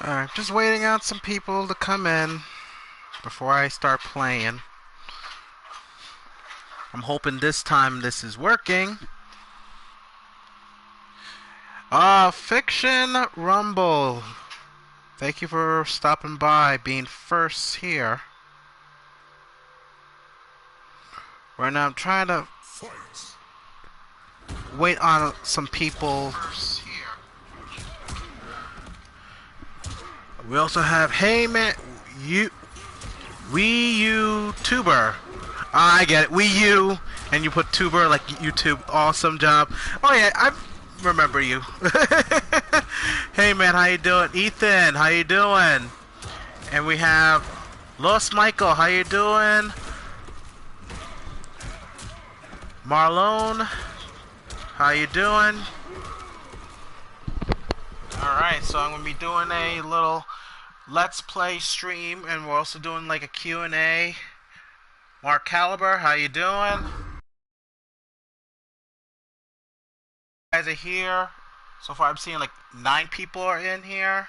Alright, just waiting on some people to come in before I start playing. I'm hoping this time this is working. Fiction Rumble. Thank you for stopping by, being first here. Right now I'm trying to wait on some people here. We also have Hey Man, Wii U Tuber. I get it, Wii U, and you put tuber like YouTube. Awesome job. Oh yeah, I remember you. Hey man, how you doing? Ethan, how you doing? And we have Los Michael, how you doing? Marlone, how you doing? Alright, so I'm gonna be doing a little Let's Play stream, and we're also doing like a Q&A. Mark Caliber, how you doing? You guys are here. So far I'm seeing like 9 people are in here.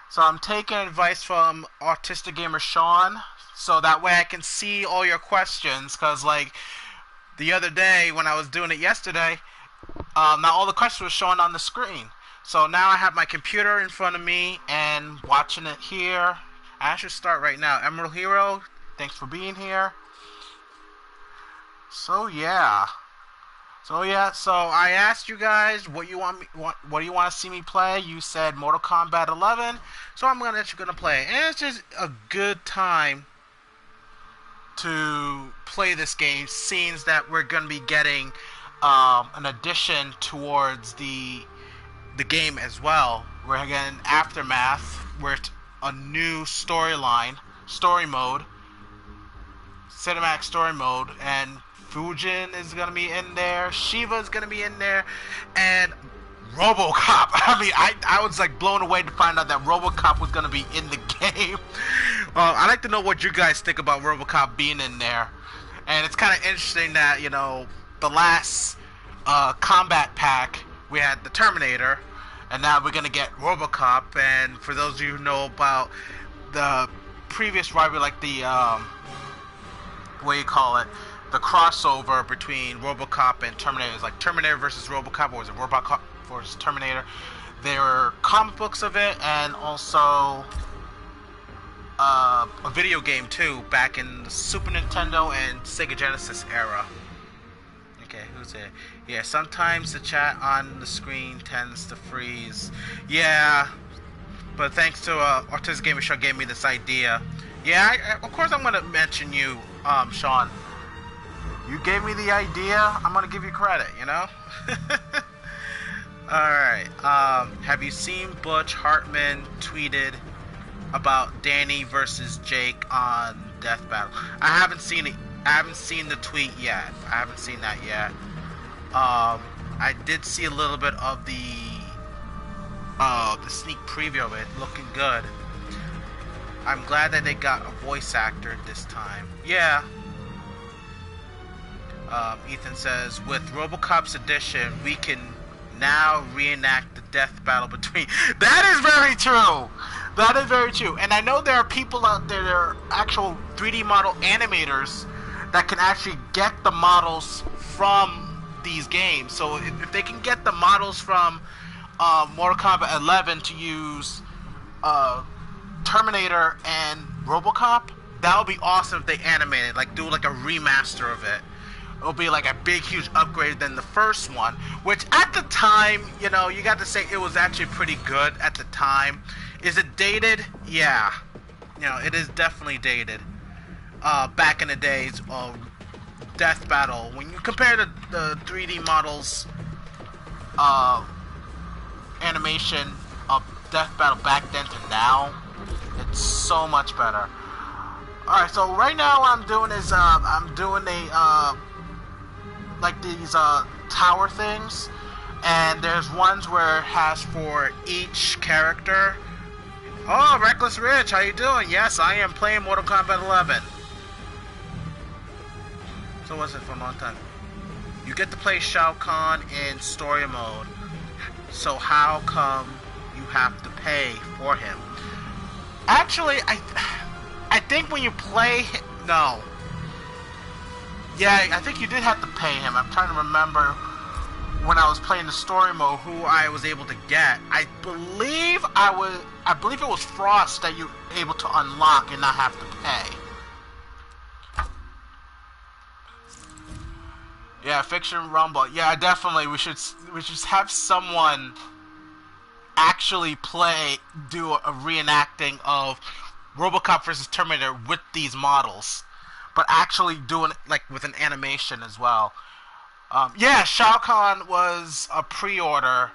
So I'm taking advice from Autistic Gamer Sean, so that way I can see all your questions, because like the other day when I was doing it yesterday, not all the questions were showing on the screen. So now I have my computer in front of me and watching it here. I should start right now. Emerald Hero, thanks for being here. So yeah, so I asked you guys what do you want to see me play. You said Mortal Kombat 11, so I'm gonna play, and it's just a good time to play this game, seeing that we're gonna be getting an addition towards the game as well. We're getting Aftermath, where it's a new story mode, cinematic story mode, and Fujin is gonna be in there, Shiva is gonna be in there, and RoboCop. I mean, I was like blown away to find out that RoboCop was gonna be in the game. I'd like to know what you guys think about RoboCop being in there. And it's kind of interesting that, you know, the last combat pack we had the Terminator, and now we're gonna get RoboCop. And for those of you who know about the previous rivalry, like the what do you call it, the crossover between RoboCop and Terminator, is like Terminator versus RoboCop, or was it RoboCop versus Terminator? There were comic books of it, and also a video game too, back in the Super Nintendo and Sega Genesis era. Okay, who's it? Yeah, sometimes the chat on the screen tends to freeze. Yeah, but thanks to Autistic Gamer Show gave me this idea. Yeah, of course I'm gonna mention you, Sean. You gave me the idea, I'm gonna give you credit, you know? Alright, have you seen Butch Hartman tweeted about Danny versus Jake on Death Battle? I haven't seen it. I haven't seen the tweet yet. I haven't seen that yet. I did see a little bit of the sneak preview of it, looking good. I'm glad that they got a voice actor this time. Yeah. Ethan says, with RoboCop's addition, we can now reenact the death battle between... That is very true! That is very true. And I know there are people out there that are actual 3D model animators that can actually get the models from these games. So if they can get the models from Mortal Kombat 11 to use Terminator and RoboCop, that would be awesome if they animated, like do like a remaster of it. It'll be like a big, huge upgrade than the first one, which at the time, you know, you got to say it was actually pretty good at the time. Is it dated? Yeah. You know, it is definitely dated. Back in the days of Death Battle, when you compare the 3D models animation of Death Battle back then to now, it's so much better. Alright, so right now what I'm doing is I'm doing a like these tower things, and there's ones where it has for each character. Oh, Reckless Rich, how you doing? Yes, I am playing Mortal Kombat 11. So So was it for a long time? You get to play Shao Kahn in story mode. So how come you have to pay for him? Actually, I think when you play... No. Yeah, I think you did have to pay him. I'm trying to remember when I was playing the story mode who I was able to get. I believe it was Frost that you were able to unlock and not have to pay. Yeah, Fiction Rumble. Yeah, definitely. We should have someone actually do a reenacting of RoboCop vs. Terminator with these models, but actually doing it like with an animation as well. Yeah, Shao Kahn was a pre-order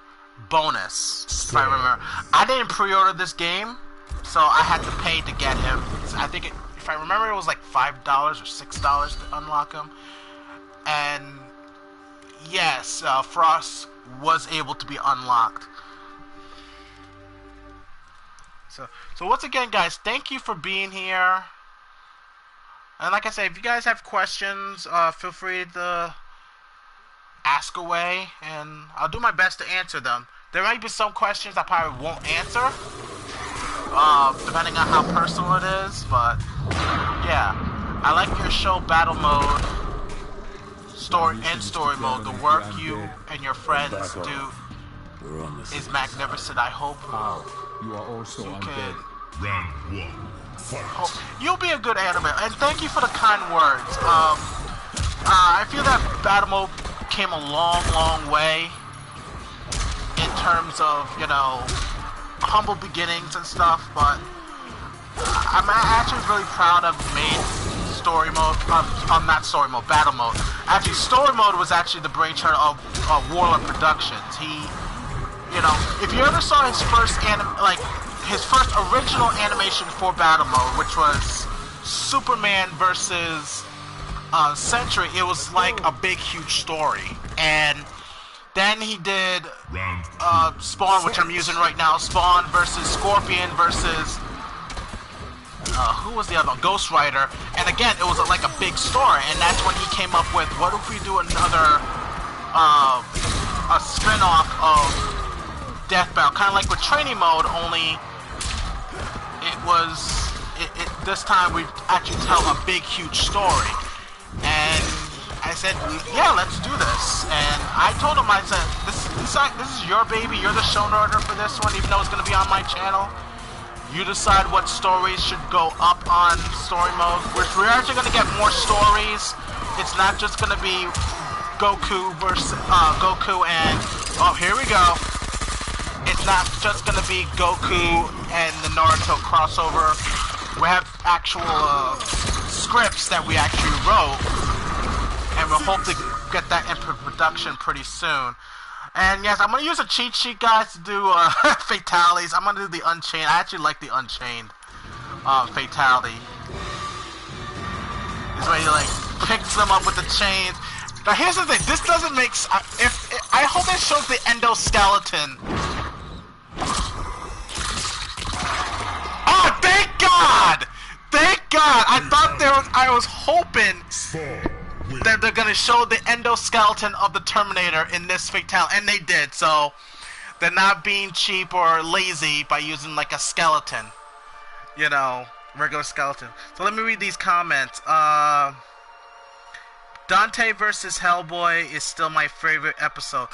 bonus, if I remember. I didn't pre-order this game, so I had to pay to get him. I think, if I remember, it was like $5 or $6 to unlock him. And yes, Frost was able to be unlocked. So once again, guys, thank you for being here. And like I said, if you guys have questions, feel free to ask away, and I'll do my best to answer them. There might be some questions I probably won't answer, depending on how personal it is, but yeah. I like your show Battle Mode, story mode. The work you and your friends do is magnificent. I hope you are also undead. Round 1. Fight. You'll be a good anime, and thank you for the kind words. I feel that Battle Mode came a long, long way in terms of, you know, humble beginnings and stuff, but I'm actually really proud of made story mode, not story mode, Battle Mode. Actually, story mode was actually the brainchild of Warlord Productions. He, you know, if you ever saw his first original animation for Battle Mode, which was Superman versus Sentry, it was like a big, huge story. And then he did Spawn, which I'm using right now. Spawn versus Scorpion versus who was the other one? Ghost Rider. And again, it was like a big story. And that's when he came up with, what if we do another a spin-off of Death Battle, kind of like with Training Mode, only this time we actually tell a big, huge story. And I said, yeah, let's do this. And I told him, I said, this is your baby. You're the showrunner for this one, even though it's going to be on my channel. You decide what stories should go up on story mode. We're actually going to get more stories. It's not just going to be Goku versus Goku and here we go. It's not just going to be Goku and the Naruto crossover. We have actual scripts that we actually wrote, and we'll hope to get that in production pretty soon. And yes, I'm going to use a cheat sheet, guys, to do fatalities. I'm going to do the Unchained. I actually like the Unchained fatality. This way he like picks them up with the chains. Now here's the thing. This doesn't make. I hope it shows the endoskeleton. Oh, thank God! Thank God! I was hoping that they're gonna show the endoskeleton of the Terminator in this fatality, and they did. So they're not being cheap or lazy by using like a skeleton, you know, regular skeleton. So let me read these comments. Dante versus Hellboy is still my favorite episode.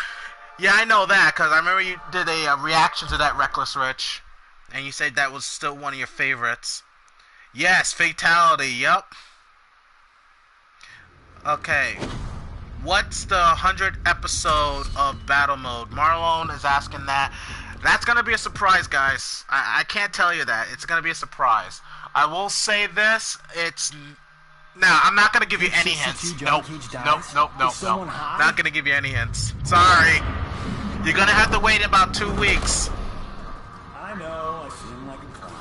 Yeah, I know that, because I remember you did a reaction to that, Reckless Rich, and you said that was still one of your favorites. Yes, fatality, yep. Okay. What's the 100th episode of Battle Mode? Marlon is asking that. That's going to be a surprise, guys. I can't tell you that. It's going to be a surprise. I will say this. Now, I'm not going to give you any hints. Nope. Not going to give you any hints. Sorry. You're going to have to wait about 2 weeks. I know. I seem like a clown.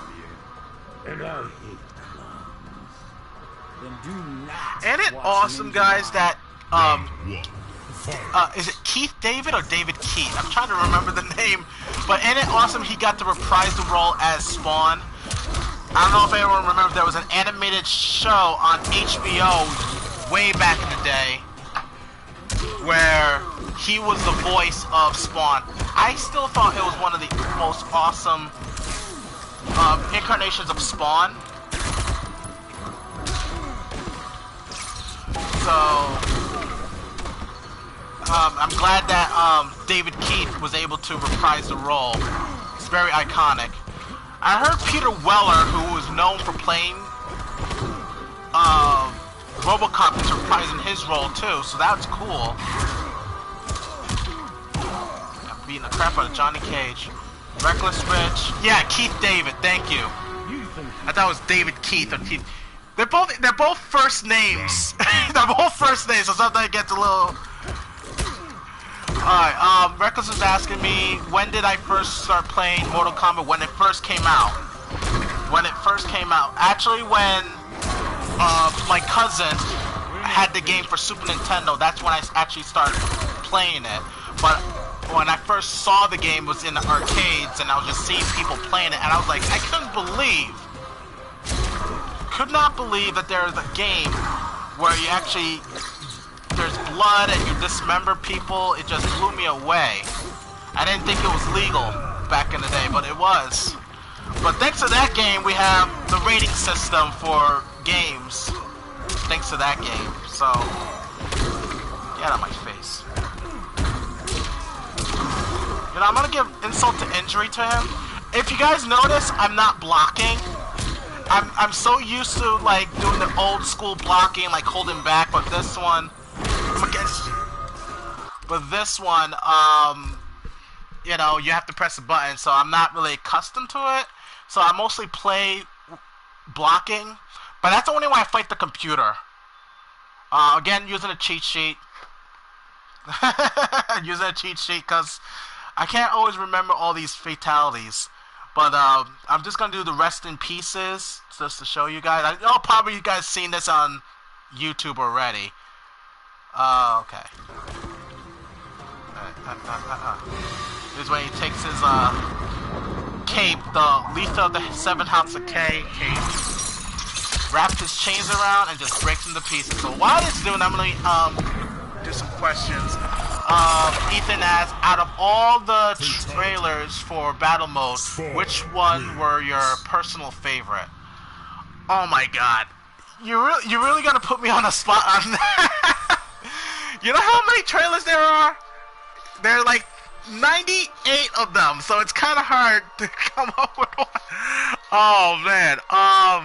And I hate clowns. Then do not. Ain't it awesome, guys, that is it Keith David or David Keith? I'm trying to remember the name. But ain't it awesome he got to reprise the role as Spawn? I don't know if anyone remembers, there was an animated show on HBO way back in the day, where he was the voice of Spawn. I still thought it was one of the most awesome incarnations of Spawn. So I'm glad that David Keith was able to reprise the role. It's very iconic. I heard Peter Weller, who was known for playing RoboCop, is reprising his role too, so that's cool. I'm beating the crap out of Johnny Cage. Reckless Rich. Yeah, Keith David, thank you. I thought it was David Keith or Keith. They're both first names. They're both first names, so sometimes it gets a little. Alright, Reckless is asking me, when did I first start playing Mortal Kombat? When it first came out. When it first came out. Actually, when my cousin had the game for Super Nintendo, that's when I actually started playing it. But when I first saw the game, it was in the arcades, and I was just seeing people playing it, and I was like, I could not believe that there's a game where you actually, there's blood and you dismember people. It just blew me away. I didn't think it was legal back in the day, but it was. But thanks to that game, we have the rating system for games. Thanks to that game. So, get out of my face. You know, I'm gonna give insult to injury to him. If you guys notice, I'm not blocking. I'm so used to like doing the old school blocking, like holding back, but this one, you know, you have to press a button, so I'm not really accustomed to it. So I mostly play blocking, but that's the only way I fight the computer. Again, using a cheat sheet. Using a cheat sheet, because I can't always remember all these fatalities. But I'm just gonna do the rest in pieces just to show you guys. I know probably you guys seen this on YouTube already. Okay. This is when he takes his cape, the Lethal of the 7 House of K cape, wraps his chains around and just breaks them to pieces. So while it's doing, I'm gonna do some questions. Ethan asks, out of all the trailers for Battle Mode, which one were your personal favorite? Oh my god. You really gotta put me on a spot on that. You know how many trailers there are? There are like 98 of them, so it's kind of hard to come up with one. Oh man. I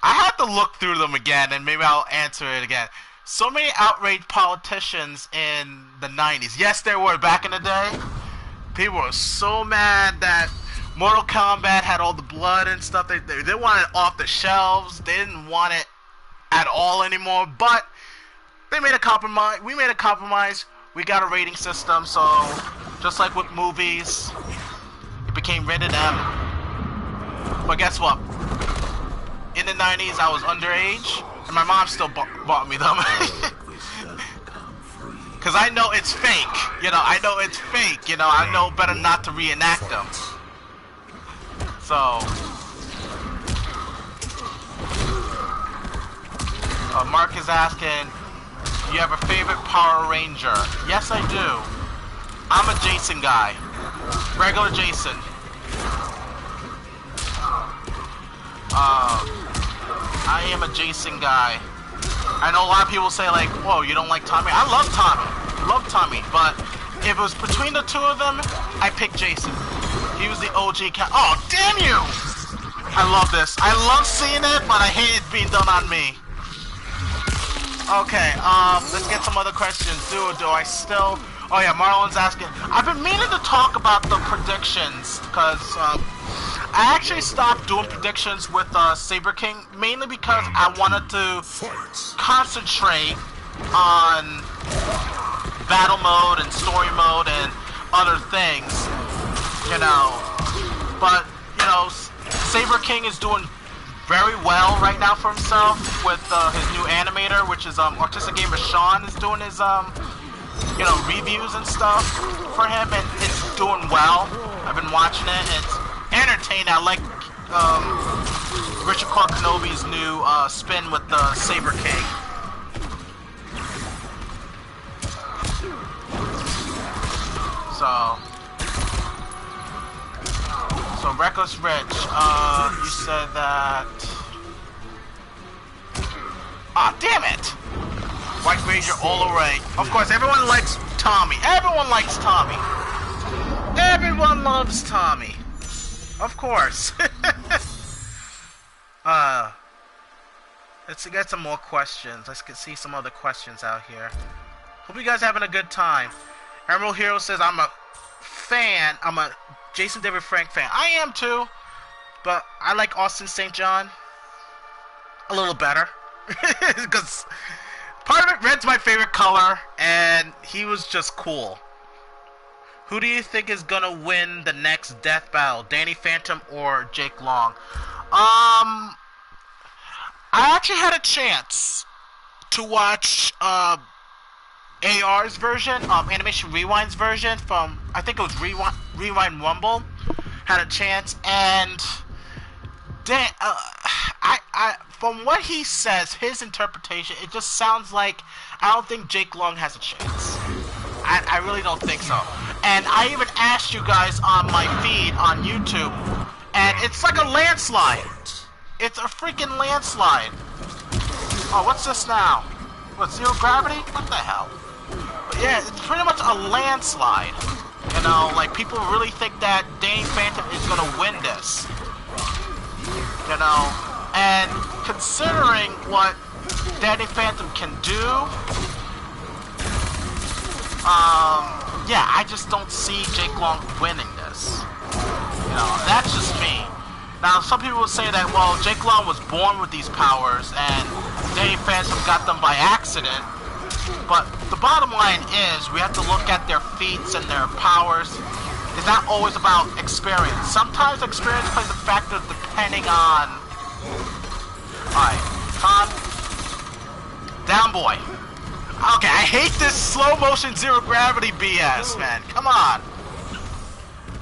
have to look through them again, and maybe I'll answer it again. So many outraged politicians in the 90s. Yes, there were back in the day. People were so mad that Mortal Kombat had all the blood and stuff. They wanted it off the shelves. They didn't want it at all anymore. But they made a compromise. We made a compromise. We got a rating system. So just like with movies, it became rated M. But guess what? In the 90s, I was underage. And my mom still bought me them. Because I know it's fake. You know, I know it's fake. You know, I know better not to reenact them. So. Mark is asking, do you have a favorite Power Ranger? Yes, I do. I'm a Jason guy. Regular Jason. I am a Jason guy. I know a lot of people say like, whoa, you don't like Tommy? I love Tommy. Love Tommy. But if it was between the two of them, I pick Jason. He was the OG cat. Oh, damn you! I love this. I love seeing it, but I hate it being done on me. Okay, let's get some other questions. Do I still... Oh yeah, Marlon's asking. I've been meaning to talk about the predictions, because I actually stopped doing predictions with Saber King, mainly because I wanted to concentrate on battle mode and story mode and other things, you know. But, you know, Saber King is doing very well right now for himself with his new animator, which is Artistic Gamer Sean is doing his you know, reviews and stuff for him, and it's doing well. I've been watching it. It's entertaining. I like Richard Clark Kenobi's new spin with the Saber King. So Reckless Rich, you said that. Ah, damn it! White Ranger all array. Of course, everyone likes Tommy. Everyone likes Tommy. Everyone loves Tommy. Of course. Let's get some more questions. Let's see some other questions out here. Hope you guys are having a good time. Emerald Hero says, I'm a fan. I'm a Jason David Frank fan. I am too. But I like Austin St. John a little better. Because part of it, red's my favorite color. And he was just cool. Who do you think is gonna win the next death battle? Danny Phantom or Jake Long? I actually had a chance to watch AR's version, Animation Rewind's version from, I think it was Rewind Rumble. Had a chance, and from what he says, his interpretation, it just sounds like I don't think Jake Long has a chance. I really don't think so. And I even asked you guys on my feed on YouTube, and it's like a landslide. It's a freaking landslide. Oh, what's this now? What, zero gravity? What the hell? But yeah, it's pretty much a landslide. You know, like, people really think that Danny Phantom is gonna win this. You know, and considering what Danny Phantom can do, yeah, I just don't see Jake Long winning this. You know, that's just me. Now, some people will say that, well, Jake Long was born with these powers, and Danny Phantom got them by accident. But the bottom line is, we have to look at their feats and their powers. It's not always about experience. Sometimes experience plays a factor depending on... Alright, Con. Down, boy. Okay, I hate this slow motion zero gravity BS, man. Come on.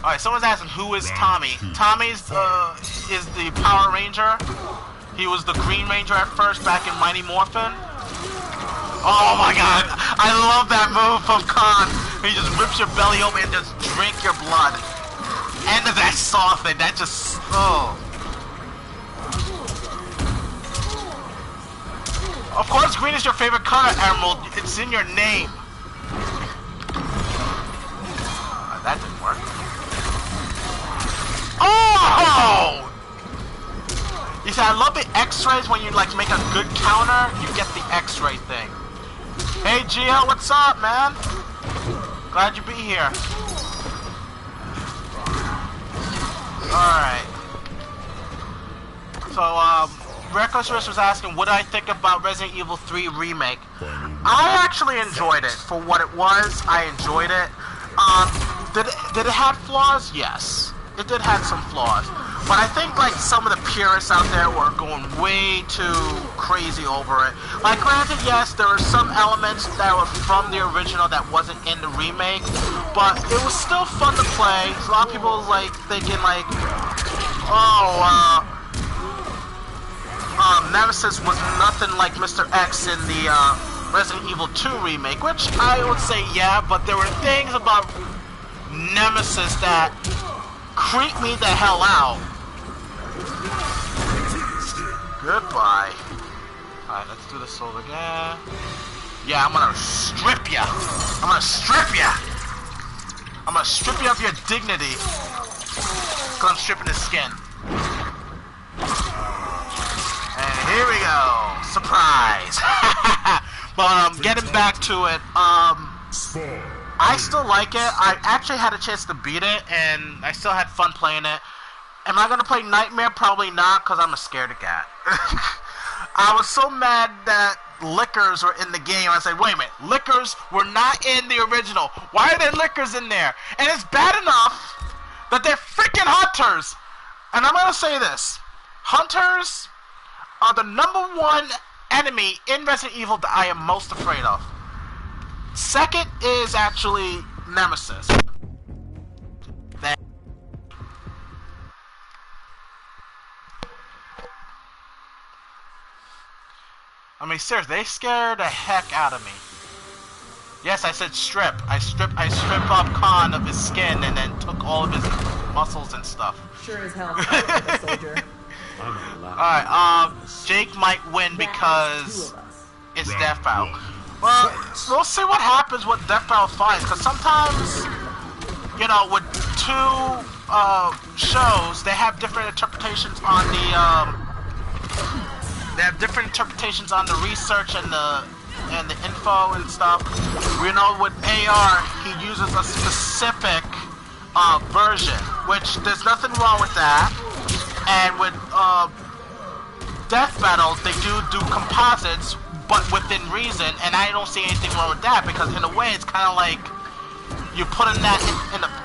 Alright, someone's asking who is Tommy. Tommy's is the Power Ranger. He was the Green Ranger at first back in Mighty Morphin. Oh my god, I love that move from Khan. He just rips your belly open and just drink your blood. And that saw thing, that just, oh. Of course green is your favorite color, Emerald. It's in your name. That didn't work. Oh! You see, I love the X-rays when you like make a good counter. You get the X-ray thing. Hey, Gio, what's up, man? Glad you be here. Alright. So, Reckless Risk was asking, what I think about Resident Evil 3 Remake. I actually enjoyed it. For what it was, I enjoyed it. Did it have flaws? Yes. It did have some flaws. But I think, like, some of the purists out there were going way too crazy over it. Like, granted, yes, there were some elements that were from the original that wasn't in the remake, but it was still fun to play. So a lot of people, like, thinking, like, oh, Nemesis was nothing like Mr. X in the Resident Evil 2 remake, which I would say, yeah, but there were things about Nemesis that creeped me the hell out. Goodbye. Alright, let's do this over again. Yeah, I'm gonna strip ya. I'm gonna strip ya. I'm gonna strip you of your dignity. Cause I'm stripping his skin. And here we go. Surprise. But getting back to it, I still like it. I actually had a chance to beat it, and I still had fun playing it. Am I gonna play Nightmare? Probably not, because I'm a scaredy cat. I was so mad that Lickers were in the game. I said, wait a minute, Lickers were not in the original. Why are there Lickers in there? And it's bad enough that they're freaking Hunters. And I'm gonna say this. Hunters are the #1 enemy in Resident Evil that I am most afraid of. Second is actually Nemesis. I mean, seriously, they scared the heck out of me. Yes, I said strip. I stripped off Khan of his skin and then took all of his muscles and stuff. Sure as hell felt like a soldier. Alright, Jake might win because it's Death Battle. Well, we'll see what happens with Death Battle fights, because sometimes, you know, with two shows, they have different interpretations on the research and the info and stuff. We know with AR, he uses a specific version, which there's nothing wrong with that. And with Death Battle, they do composites, but within reason, and I don't see anything wrong with that, because in a way it's kind of like you're putting that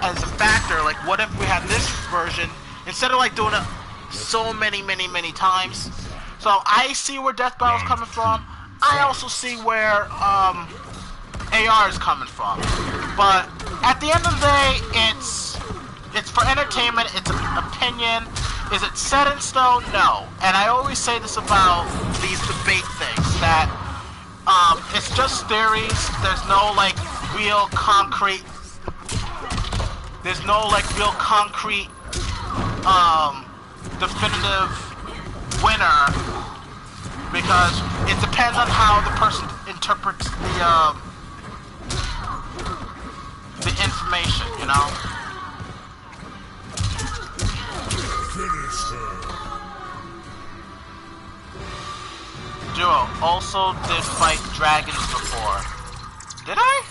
as a factor. Like, what if we had this version instead of like doing it so many times? So I see where Death Battle is coming from. I also see where AR is coming from. But at the end of the day, it's for entertainment. It's an opinion. Is it set in stone? No. And I always say this about these debate things, that it's just theories. There's no like real concrete. There's no like real concrete definitive winner, because it depends on how the person interprets the information, you know. Duo also did fight dragons before. Did I?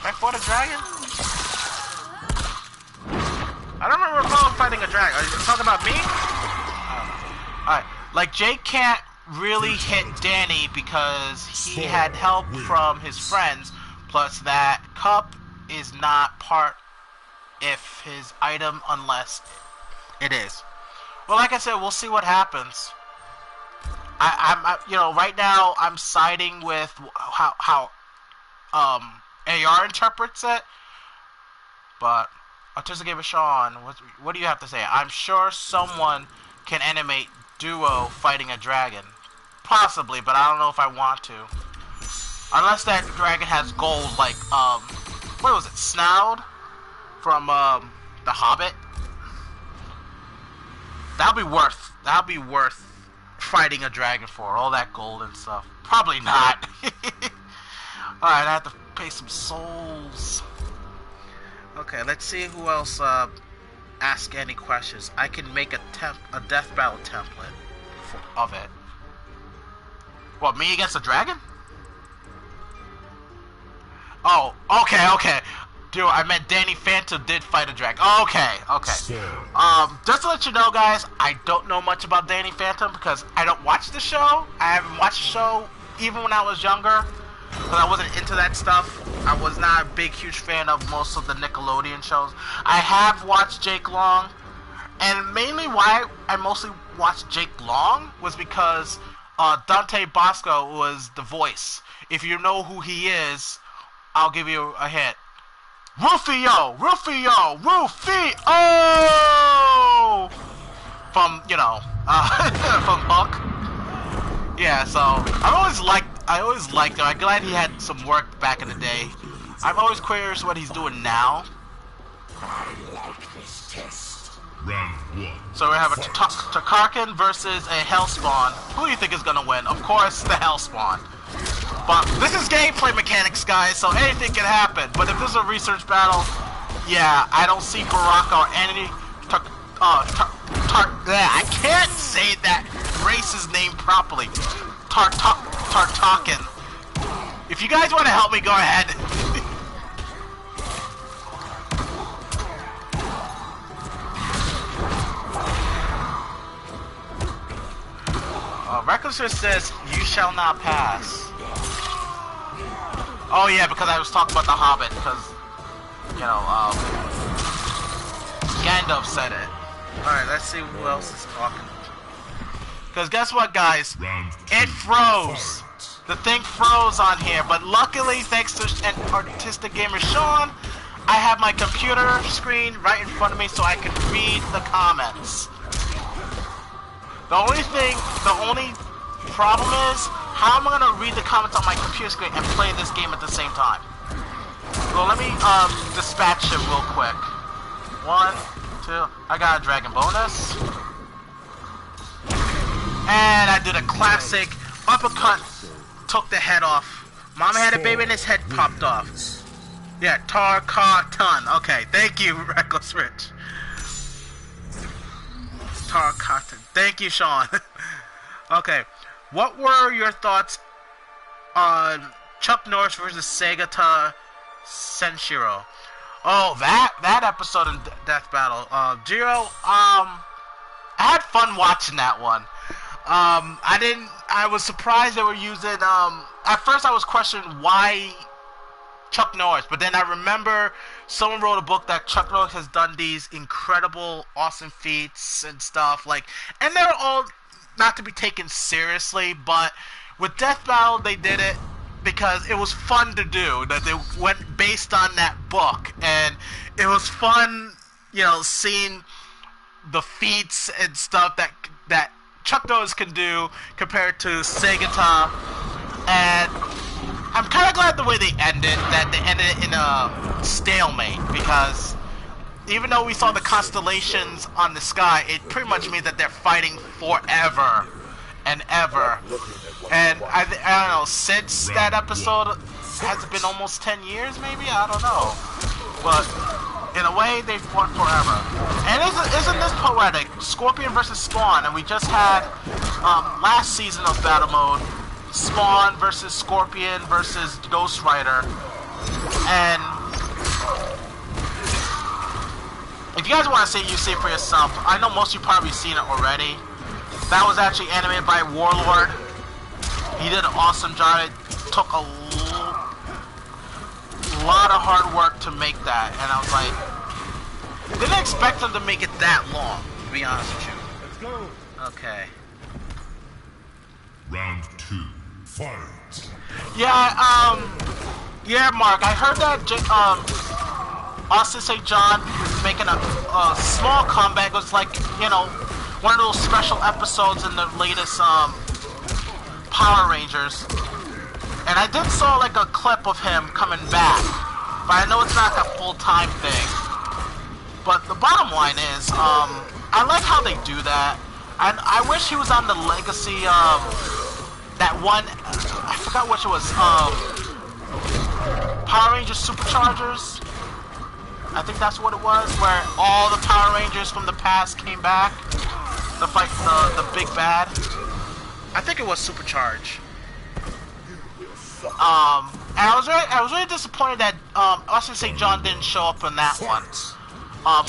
I fought a dragon? I don't remember fighting a dragon. Are you talking about me? Alright. Like, Jake can't really hit Danny because he had help from his friends. Plus that cup is not part if his item unless it is. Well, like I said, we'll see what happens. I'm you know, right now I'm siding with how AR interprets it, but Autistic Gamer Sean, what do you have to say? I'm sure someone can animate Duo fighting a dragon, possibly, but I don't know if I want to, unless that dragon has gold, like what was it, Snoud from The Hobbit. That'll be worth fighting a dragon for, all that gold and stuff. Probably not. Alright, I have to pay some souls. Okay, let's see who else ask any questions. I can make a Death Battle template of it. What, me against a dragon? Oh, okay. Dude, I meant Danny Phantom did fight a dragon. Okay. Just to let you know, guys, I don't know much about Danny Phantom because I don't watch the show. I haven't watched the show even when I was younger, because I wasn't into that stuff. I was not a huge fan of most of the Nickelodeon shows. I have watched Jake Long, and mainly why I mostly watched Jake Long was because Dante Bosco was the voice. If you know who he is, I'll give you a hint. Rufio! From, you know, from Hook. Yeah, so I always liked him. I'm glad he had some work back in the day. I'm always curious what he's doing now. I like this test. Round 1. So we have a Takarkan versus a Hellspawn. Who do you think is gonna win? Of course, the Hellspawn. But this is gameplay mechanics, guys, so anything can happen. But if this is a research battle, yeah, I don't see Baraka or any I can't say that race's name properly. Tartakan. If you guys want to help me, go ahead. Reckless says, "You shall not pass." Oh yeah, because I was talking about The Hobbit, because, you know, Gandalf said it. Alright, let's see who else is talking. Because guess what, guys? It froze. The thing froze on here, but luckily, thanks to Artistic Gamer Sean, I have my computer screen right in front of me so I can read the comments. The only problem is, How am I gonna read the comments on my computer screen and play this game at the same time? Well, let me dispatch him real quick. 1, 2. I got a dragon bonus. And I did a classic uppercut, took the head off. Mama had a baby and his head popped off. Yeah, Tar-Ka-Ton. Okay, thank you, Reckless Rich. Tar-Ka-Ton. Thank you, Sean. Okay, what were your thoughts on Chuck Norris versus Segata Senshiro? Oh, that episode in Death Battle. Jiro, I had fun watching that one. I was surprised they were using, at first I was questioning why Chuck Norris, but then I remember someone wrote a book that Chuck Norris has done these incredible, awesome feats and stuff, like, and they're all not to be taken seriously, but with Death Battle they did it because it was fun to do, that they went based on that book, and it was fun, you know, seeing the feats and stuff that Chuck Norris can do compared to Segata, and I'm kind of glad the way they ended it in a stalemate, because even though we saw the constellations on the sky, it pretty much means that they're fighting forever and ever. And I don't know, since that episode, has it been almost 10 years maybe? I don't know. But in a way, they've fought forever. And isn't this poetic? Scorpion versus Spawn, and we just had last season of Battle Mode, Spawn versus Scorpion versus Ghost Rider. And if you guys want to see it, you see it for yourself. I know most of you probably seen it already. That was actually animated by Warlord. He did an awesome job. It took a lot of hard work to make that, and I was like, didn't expect them to make it that long, to be honest with you. Let's go. Okay. Round 2. Fight. Yeah, Mark, I heard that Austin St. John is making a small comeback. It was like, you know, one of those special episodes in the latest Power Rangers. And I did saw like a clip of him coming back, but I know it's not a full-time thing. But the bottom line is, I like how they do that, and I wish he was on the Legacy, that one, I forgot which it was, Power Rangers Superchargers. I think that's what it was, where all the Power Rangers from the past came back to fight the big bad. I think it was Supercharge. And I was really disappointed that Austin St. John didn't show up in that one.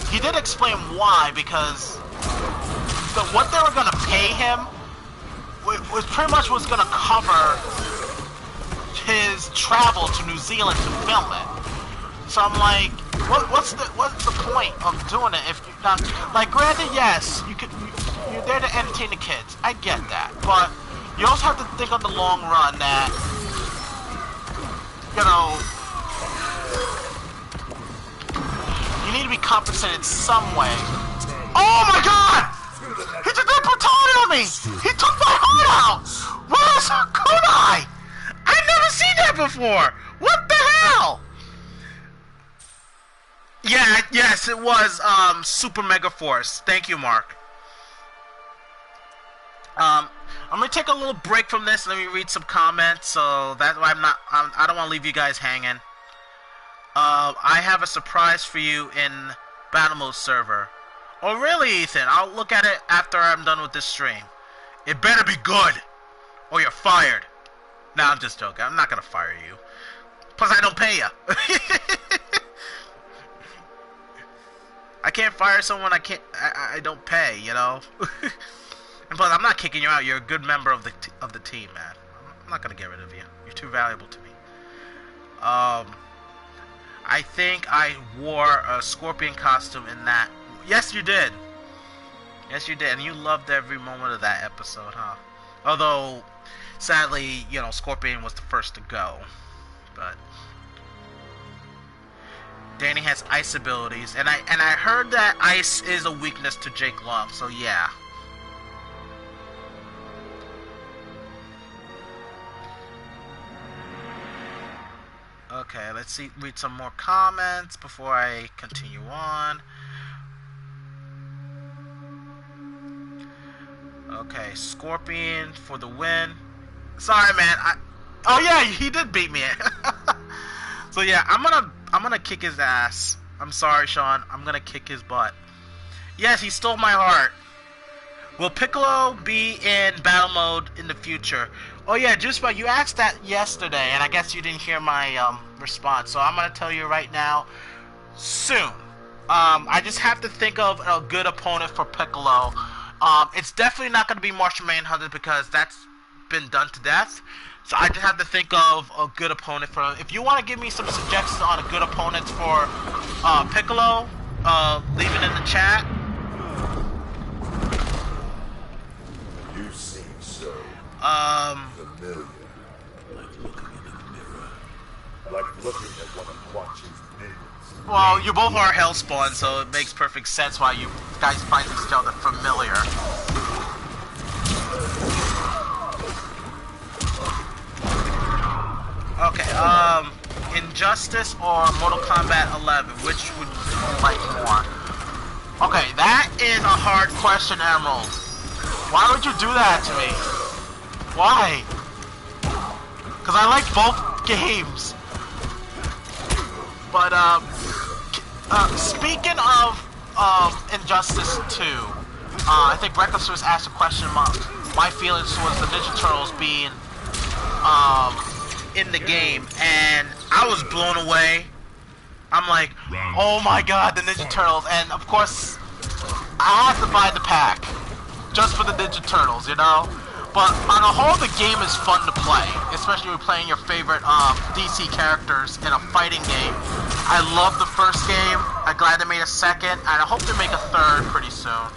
He did explain why, because what they were gonna pay him was pretty much was gonna cover his travel to New Zealand to film it. So I'm like, what's the point of doing it if you're not, like, granted, yes, you're there to entertain the kids. I get that, but you also have to think on the long run that, you know, you need to be compensated some way. Oh my god! He just did plutonium on me! He took my heart out! Where's Kunai? I've never seen that before! What the hell? Yeah, yes, it was Super Mega Force. Thank you, Mark. I'm gonna take a little break from this. Let me read some comments. So that's why I don't want to leave you guys hanging. I have a surprise for you in Battle Mode server. Oh, really, Ethan? I'll look at it after I'm done with this stream. It better be good, or you're fired. Nah, I'm just joking. I'm not gonna fire you. Plus, I don't pay you. I can't fire someone I don't pay, you know. And plus, I'm not kicking you out. You're a good member of the team, man. I'm not gonna get rid of you. You're too valuable to me. I think I wore a Scorpion costume in that. Yes, you did. Yes, you did. And you loved every moment of that episode, huh? Although, sadly, you know, Scorpion was the first to go. But Danny has ice abilities, and I heard that ice is a weakness to Jake Long. So yeah. Okay, let's see. Read some more comments before I continue on. Okay, Scorpion for the win. Sorry, man. Oh yeah, he did beat me. So yeah, I'm gonna kick his ass. I'm sorry, Sean. I'm gonna kick his butt. Yes, he stole my heart. Will Piccolo be in battle mode in the future? Oh yeah, Juicebot, you asked that yesterday, and I guess you didn't hear my response. So I'm gonna tell you right now. Soon. I just have to think of a good opponent for Piccolo. It's definitely not going to be Martian Manhunter because that's been done to death. So I just have to think of a good opponent for. If you want to give me some suggestions on a good opponent for Piccolo, leave it in the chat. You seem so familiar. Like looking in a mirror. Like looking at one of Watch's minions. Well, you both are Hellspawn, so it makes perfect sense why you guys find each other familiar. Okay, Injustice or Mortal Kombat 11, which would you like more? Okay, that is a hard question, Emerald. Why would you do that to me? Why? Because I like both games. But, speaking of Injustice 2, I think Reckless was asked a question about my feelings towards the Ninja Turtles being in the game, and I was blown away. I'm like, oh my god, the Ninja Turtles, and of course, I had to buy the pack just for the Ninja Turtles, you know? But on the whole, the game is fun to play, especially when playing your favorite DC characters in a fighting game. I love the first game. I'm glad they made a second, and I hope they make a third pretty soon.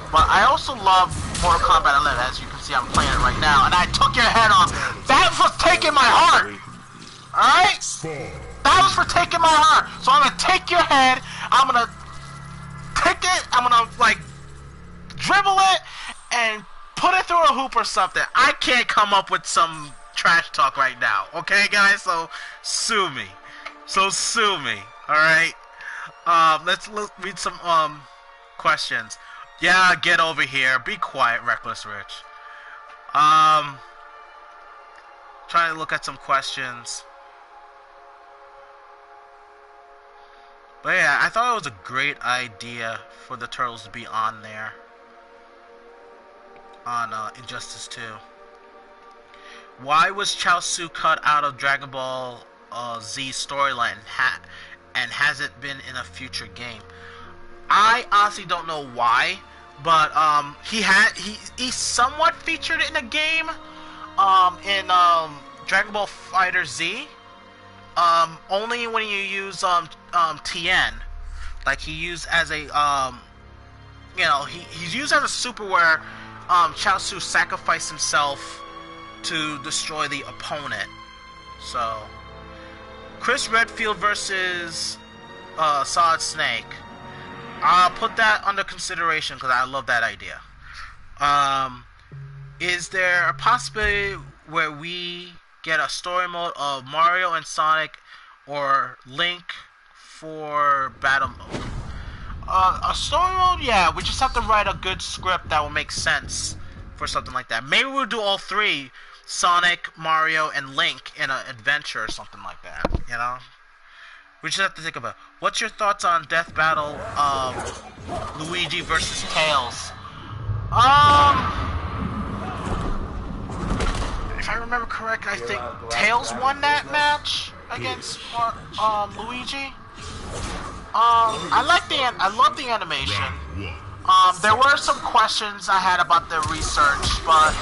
But I also love Mortal Kombat 11. As you can see, I'm playing it right now, and I took your head off. That was taking my heart. All right? That was for taking my heart. So I'm gonna take your head. I'm gonna pick it. I'm gonna like dribble it and put it through a hoop or something. I can't come up with some trash talk right now, okay, guys? So sue me. All right. Let's read some questions. Yeah, get over here. Be quiet, Reckless Rich. Trying to look at some questions. But yeah, I thought it was a great idea for the Turtles to be on there. On Injustice 2. Why was Chaozu cut out of Dragon Ball Z storyline and hasn't been in a future game? I honestly don't know why, but he somewhat featured in a game in Dragon Ball Fighter Z. Only when you use TN, like he used as a you know, he's used as a super where Chaozu sacrificed himself to destroy the opponent. So Chris Redfield versus Solid Snake. I'll put that under consideration because I love that idea. Is there a possibility where we get a story mode of Mario and Sonic or Link for battle mode? A story mode, yeah. We just have to write a good script that will make sense for something like that. Maybe we'll do all three: Sonic, Mario, and Link in an adventure or something like that. You know, we just have to think about. What's your thoughts on Death Battle Luigi versus Tails? If I remember correctly, I think Tails won that match against Luigi. I love the animation. There were some questions I had about the research, but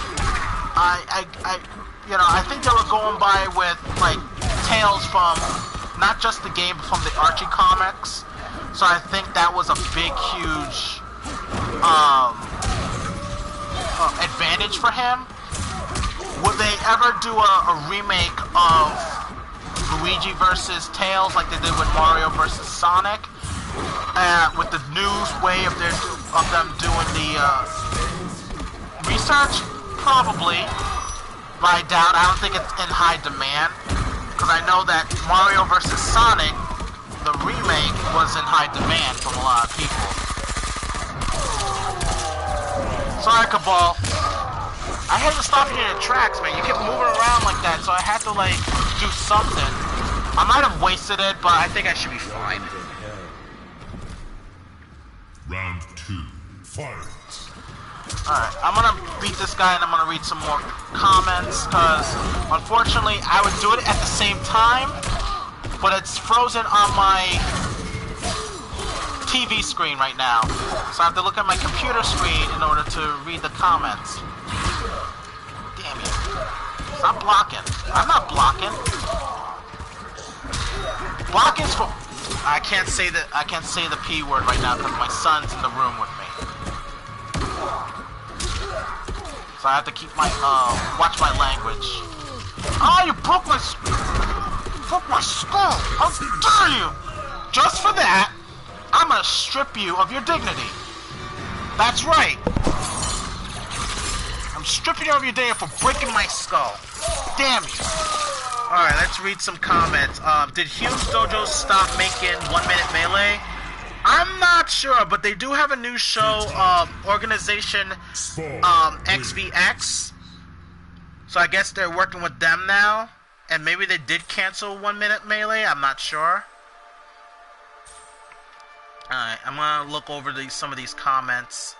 I think they were going by with like Tails from not just the game, but from the Archie comics. So I think that was a big, huge advantage for him. Would they ever do a remake of Luigi versus Tails like they did with Mario versus Sonic? With the new way of them doing the research? Probably. but I doubt. I don't think it's in high demand because I know that Mario vs. Sonic, the remake, was in high demand from a lot of people. Sorry, Cabal. I had to stop you in the tracks, man. You kept moving around like that, so I had to like do something. I might have wasted it, but I think I should be fine. Round 2, fight. Alright, I'm gonna beat this guy and I'm gonna read some more comments, because unfortunately I would do it at the same time, but it's frozen on my TV screen right now. So I have to look at my computer screen in order to read the comments. Damn you. Stop blocking. I'm not blocking. Blocking's for... I can't say the P word right now because my son's in the room with me. So I have to keep my, watch my language. Oh, you broke my skull! How dare you! Just for that, I'm gonna strip you of your dignity. That's right. I'm stripping you of your dignity for breaking my skull. Damn you. Alright, let's read some comments. Did Hume's Dojo stop making 1 Minute Melee? I'm not sure, but they do have a new show, Organization XVX. So I guess they're working with them now. And maybe they did cancel 1 Minute Melee, I'm not sure. Alright, I'm gonna look over some of these comments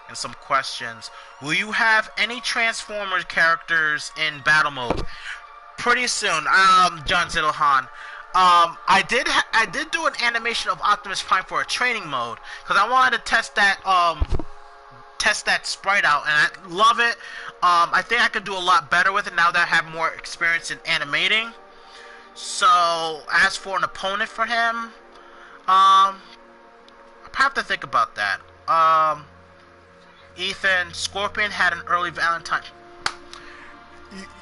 and some questions. Will you have any Transformers characters in battle mode? Pretty soon, John Zittlehan. I did do an animation of Optimus Prime for a training mode because I wanted to test that sprite out, and I love it. I think I could do a lot better with it now that I have more experience in animating. So, as for an opponent for him, I have to think about that. Ethan, Scorpion had an early Valentine.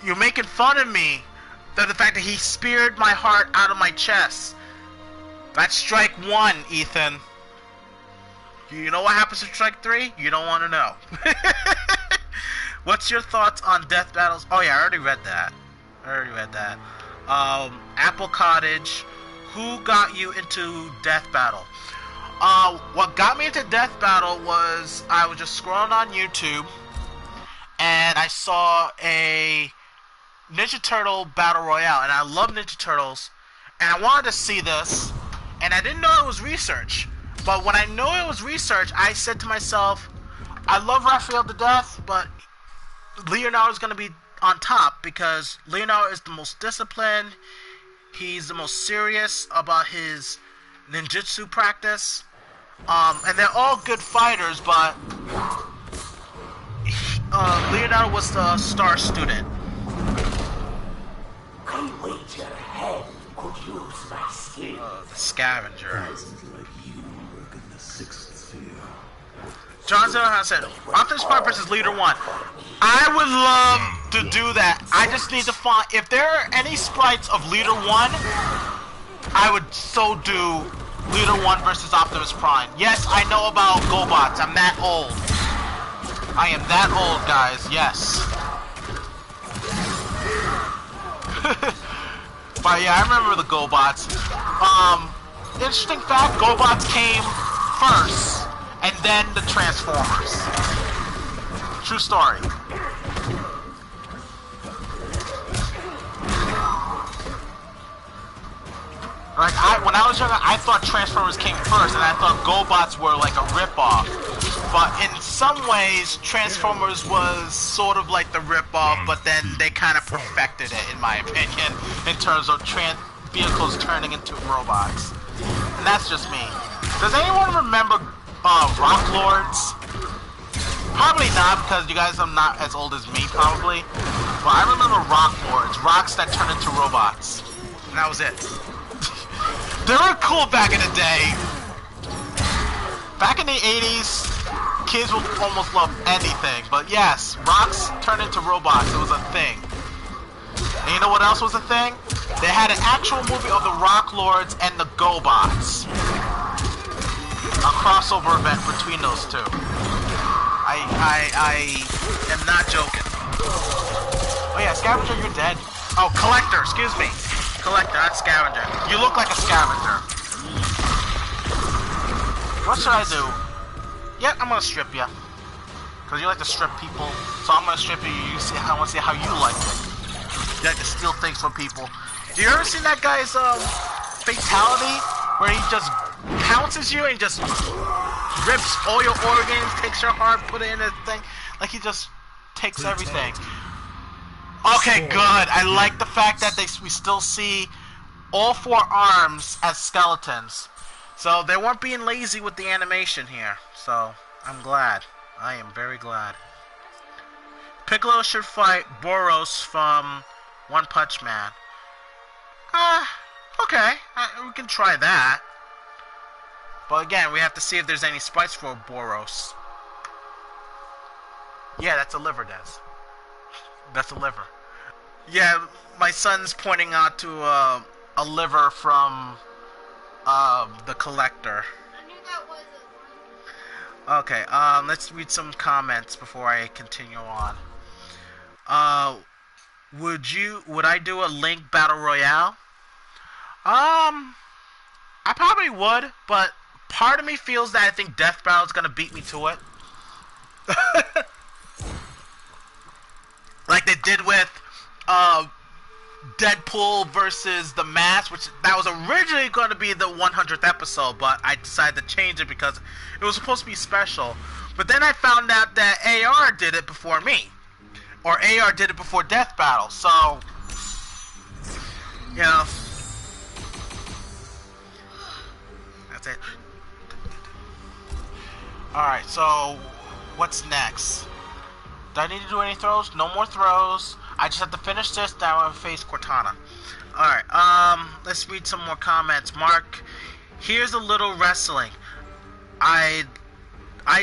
You're making fun of me. The fact that he speared my heart out of my chest. That's strike 1, Ethan. You know what happens to strike 3? You don't want to know. What's your thoughts on death battles? Oh yeah, I already read that. Apple Cottage. Who got you into death battle? What got me into death battle was I was just scrolling on YouTube and I saw a Ninja Turtle Battle Royale, and I love Ninja Turtles, and I wanted to see this, and I didn't know it was research. But when I know it was research, I said to myself, I love Raphael to death, but Leonardo's going to be on top because Leonardo is the most disciplined, he's the most serious about his ninjutsu practice, and they're all good fighters, but Leonardo was the star student. I wager hell could use my skill. The scavenger. Guys like you work in the 6th sphere. John Zenohan said, Optimus Prime versus Leader 1. I would love to do that. I just need to find... If there are any sprites of Leader 1, I would so do Leader 1 versus Optimus Prime. Yes, I know about GoBots. I'm that old. I am that old, guys. Yes. But yeah, I remember the GoBots. Interesting fact, GoBots came first, and then the Transformers. True story. Like, when I was younger, I thought Transformers came first, and I thought GoBots were like a ripoff. But in some ways, Transformers was sort of like the ripoff, but then they kind of perfected it, in my opinion, in terms of vehicles turning into robots. And that's just me. Does anyone remember Rock Lords? Probably not, because you guys are not as old as me, probably. But I remember Rock Lords, rocks that turn into robots. And that was it. They were cool back in the day. Back in the 80s, kids would almost love anything. But yes, rocks turned into robots. It was a thing. And you know what else was a thing? They had an actual movie of the Rock Lords and the GoBots. A crossover event between those two. I am not joking. Oh yeah, Scavenger, you're dead. Oh, Collector, excuse me. Collector, not Scavenger. You look like a Scavenger. What should I do? Yeah, I'm gonna strip you. Cause you like to strip people, so I'm gonna strip you. I want to see how you like it. You like to steal things from people. Do you ever see that guy's fatality where he just pounces you and just rips all your organs, takes your heart, put it in a thing, like he just takes everything. Okay, good. I like the fact that we still see all 4 arms as skeletons, so they weren't being lazy with the animation here. So I'm glad. I am very glad. Piccolo should fight Boros from One Punch Man. Okay. We can try that. But again, we have to see if there's any spice for Boros. Yeah, that's a liver, Des. That's a liver. Yeah, my son's pointing out to a liver from the Collector. Okay, let's read some comments before I continue on. Would I do a Link Battle Royale? I probably would, but part of me feels that I think Death Battle's gonna beat me to it. Like they did with, Deadpool versus The Mask, which that was originally going to be the 100th episode, but I decided to change it because it was supposed to be special. But then I found out that AR did it before me, or AR did it before Death Battle. So, you know, that's it. All right, so what's next? Do I need to do any throws? No more throws. I just have to finish this, then I want to face Cortana. Alright, let's read some more comments. Mark, here's a little wrestling. I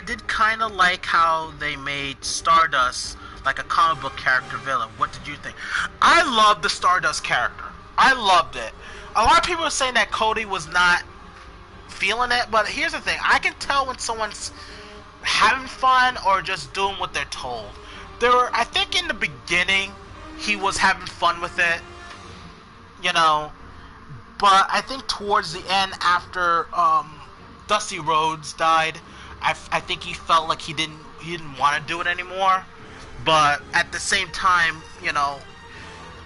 did kind of like how they made Stardust like a comic book character villain. What did you think? I loved the Stardust character. I loved it. A lot of people are saying that Cody was not feeling it, but here's the thing. I can tell when someone's having fun or just doing what they're told. I think in the beginning, he was having fun with it, you know, but I think towards the end, after Dusty Rhodes died, I think he felt like he didn't want to do it anymore. But at the same time, you know,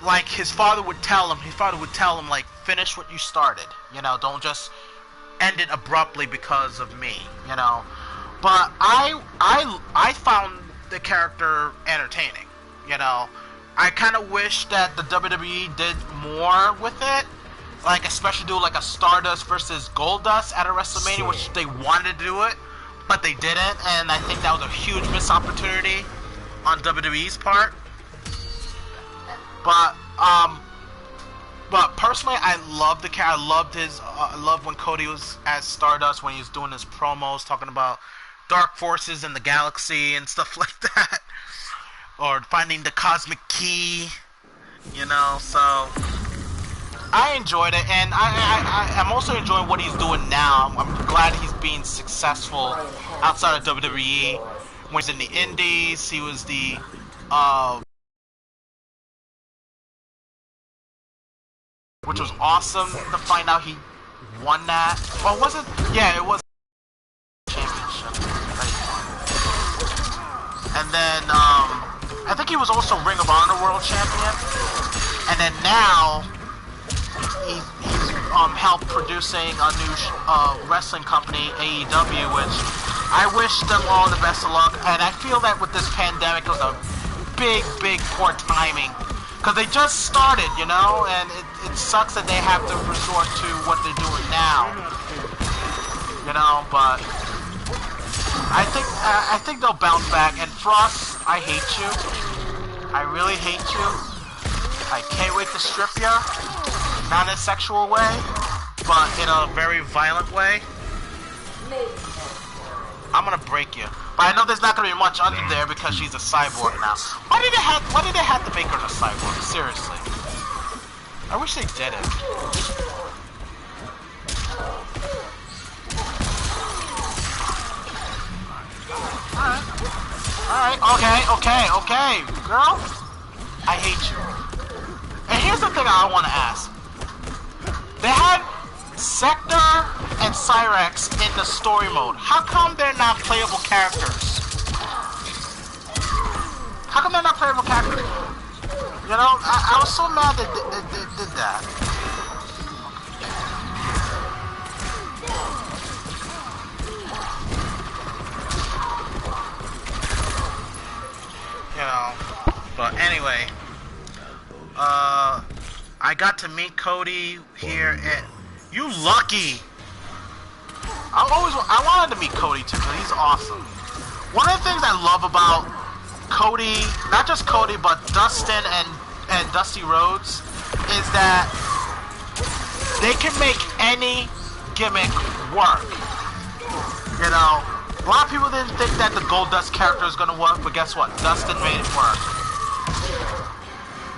like his father would tell him, like, finish what you started, you know, don't just end it abruptly because of me, you know. But I found the character entertaining, you know. I kind of wish that the WWE did more with it, like especially do like a Stardust versus Goldust at a WrestleMania, which they wanted to do it, but they didn't, and I think that was a huge missed opportunity on WWE's part. But personally, I love the character. I loved when Cody was as Stardust, when he was doing his promos talking about dark forces in the galaxy and stuff like that, or finding the cosmic key, you know. So I enjoyed it, and I'm also enjoying what he's doing now. I'm glad he's being successful outside of WWE. When he's in the Indies, he was the which was awesome to find out he won that. Well, was it? Yeah, it was. And then, I think he was also Ring of Honor World Champion. And then now, he's helped producing a new wrestling company, AEW, which I wish them all the best of luck. And I feel that with this pandemic, it was a big poor timing. Because they just started, you know, and it sucks that they have to resort to what they're doing now. You know, but I think they'll bounce back. And Frost, I hate you. I really hate you. I can't wait to strip you. Not in a sexual way, but in a very violent way. I'm gonna break you. But I know there's not gonna be much under there because she's a cyborg now. Why did they have to make her a cyborg? Seriously. I wish they did it. Alright, okay, girl. I hate you. And here's the thing I want to ask. They had Sector and Cyrex in the story mode. How come they're not playable characters? How come they're not playable characters? You know, I was so mad that they did that. You know, but anyway, I got to meet Cody here, and you lucky. I wanted to meet Cody too, because he's awesome. One of the things I love about Cody, not just Cody, but Dustin and Dusty Rhodes, is that they can make any gimmick work. You know, a lot of people didn't think that the Goldust character was gonna work, but guess what? Dustin made it work.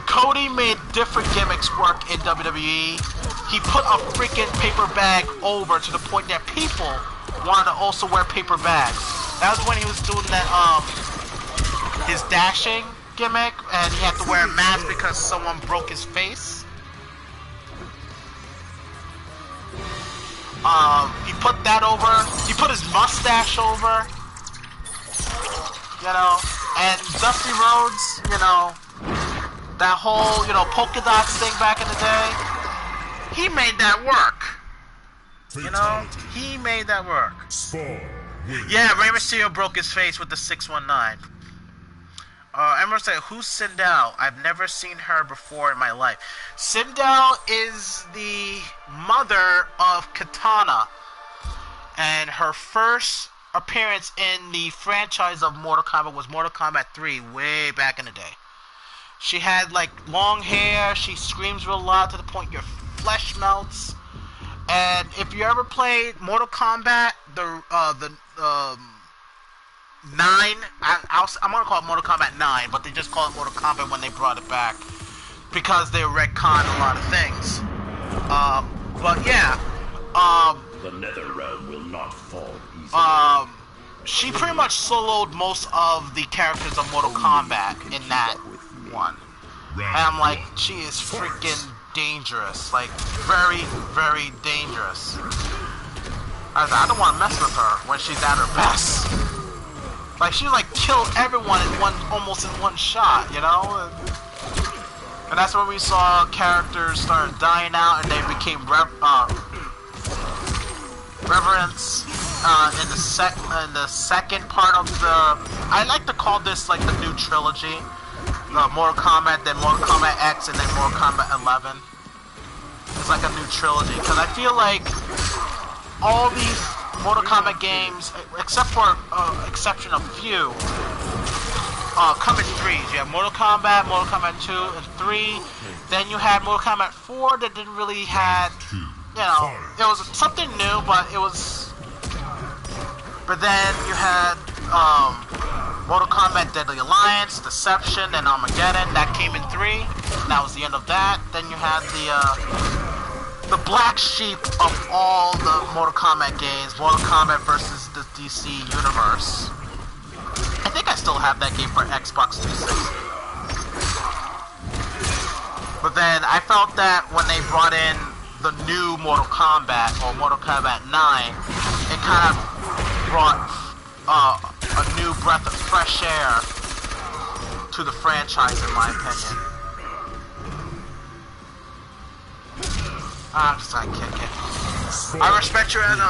Cody made different gimmicks work in WWE. He put a freaking paper bag over to the point that people wanted to also wear paper bags. That was when he was doing that his dashing gimmick, and he had to wear a mask because someone broke his face. He put that over. He put his mustache over. You know, and Dusty Rhodes, you know, that whole, you know, polka dots thing back in the day, he made that work. You know, he made that work. Yeah, Rey Mysterio broke his face with the 619. Emerald said, who's Sindel? I've never seen her before in my life. Sindel is the mother of Katana. And her first appearance in the franchise of Mortal Kombat was Mortal Kombat 3, way back in the day. She had, like, long hair. She screams real loud to the point your flesh melts. And if you ever played Mortal Kombat, the 9, I'm gonna call it Mortal Kombat 9, but they just call it Mortal Kombat when they brought it back because they retconned a lot of things. But yeah, the nether realm will not fall easily. She pretty much soloed most of the characters of Mortal Kombat in that one, and I'm like, she is freaking dangerous, like very, very dangerous. I don't want to mess with her when she's at her best. Like, she, like, killed everyone in almost in one shot, you know? And that's when we saw characters start dying out and they became reverence in the second part of the... I like to call this, like, the new trilogy. Mortal Kombat, then Mortal Kombat X, and then Mortal Kombat 11. It's like a new trilogy, because I feel like all these Mortal Kombat games, except for exception of few, come in threes. You have Mortal Kombat 2, and 3. Then you had Mortal Kombat 4 that didn't really had, you know, it was something new, but it was. But then you had Mortal Kombat Deadly Alliance, Deception, and Armageddon. That came in 3. And that was the end of that. Then you had the black sheep of all the Mortal Kombat games, Mortal Kombat versus the DC Universe. I think I still have that game for Xbox 360. But then I felt that when they brought in the new Mortal Kombat, or Mortal Kombat 9, it kind of brought a new breath of fresh air to the franchise, in my opinion. I'm just like, kick it. I respect you as a